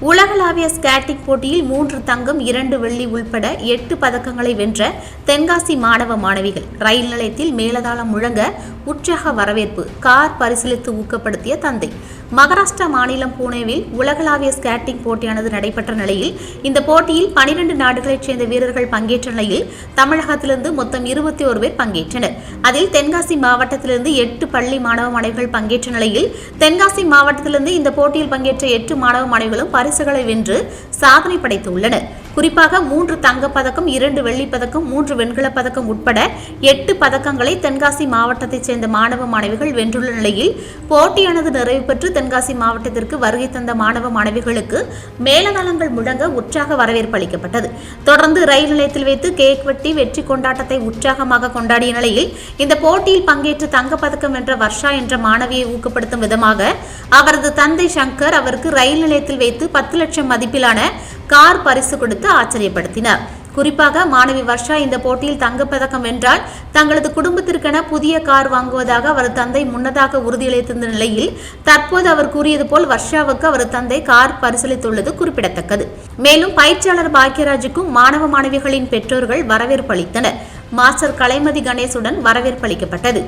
உலகளாவிய ஸ்கேட்டிங் போட்டியில் 3 தங்கம் 2 வெள்ளி உள்பட 8 பதக்கங்களை வென்ற தென்காசி மாணவ மாணவிகள் ரயில் நிலையத்தில் மேலதாளம் முழங்க உற்சாக வரவேற்பு, கார் பரிசீலித்து ஊக்கப்படுத்திய தந்தை. மகாராஷ்டிரா மாநிலம் புனேவில் உலகளாவிய ஸ்கேட்டிங் போட்டியானது நடைபெற்ற நிலையில் இந்த போட்டியில் 12 நாடுகளைச் சேர்ந்த வீரர்கள் பங்கேற்ற நிலையில் தமிழகத்திலிருந்து மொத்தம் 21 பேர் பங்கேற்றனர். அதில் தென்காசி மாவட்டத்திலிருந்து 8 பள்ளி மாணவ மாணவிகள் பங்கேற்ற நிலையில் தென்காசி மாவட்டத்திலிருந்து இந்த போட்டியில் பங்கேற்ற 8 மாணவ மாணவிகளும் பரிசுகளை வென்று சாதனை படைத்துள்ளனர். குறிப்பாக 3 தங்கப்பதக்கம், 2 வெள்ளிப்பதக்கம், 3 வெண்கலப் பதக்கம் உட்பட 8 பதக்கங்களை தென்காசி மாவட்டத்தைச் சேர்ந்த மாணவ மாணவிகள் வென்றுள்ள நிலையில் போட்டியானது நிறைவு பெற்று தென்காசி மாவட்டத்திற்கு வருகை தந்த மாணவ மாணவிகளுக்கு மேலதாளங்கள் முழங்க உற்சாக வரவேற்பு அளிக்கப்பட்டது. தொடர்ந்து ரயில் நிலையத்தில் வைத்து கேக் வெட்டி வெற்றி கொண்டாட்டத்தை உற்சாகமாக கொண்டாடிய நிலையில் இந்த போட்டியில் பங்கேற்று தங்கப்பதக்கம் வென்ற வர்ஷா என்ற மாணவியை ஊக்கப்படுத்தும் விதமாக அவரது தந்தை சங்கர் அவருக்கு ரயில் நிலையத்தில் வைத்து 10 லட்சம் மதிப்பிலான கார் பரிசு கொடுத்து ஆச்சரியப்படுத்தினார். குறிப்பாக மாணவி வர்ஷா இந்த போட்டியில் தங்கப்பதக்கம் வென்றால் தங்களது குடும்பத்திற்கென புதிய கார் வாங்குவதாக அவர் தந்தை முன்னதாக உறுதியளித்திருந்த நிலையில் தற்போது அவர் கூறியது போல் வர்ஷாவுக்கு அவர் தந்தை கார் பரிசளித்துள்ளது குறிப்பிடத்தக்கது. மேலும் பயிற்சியாளர் பாக்கியராஜுக்கும் மாணவ மாணவிகளின் பெற்றோர்கள் வரவேற்பு அளித்தனர். மாஸ்டர் கலைமதி கணேசுடன் வரவேற்பு அளிக்கப்பட்டது.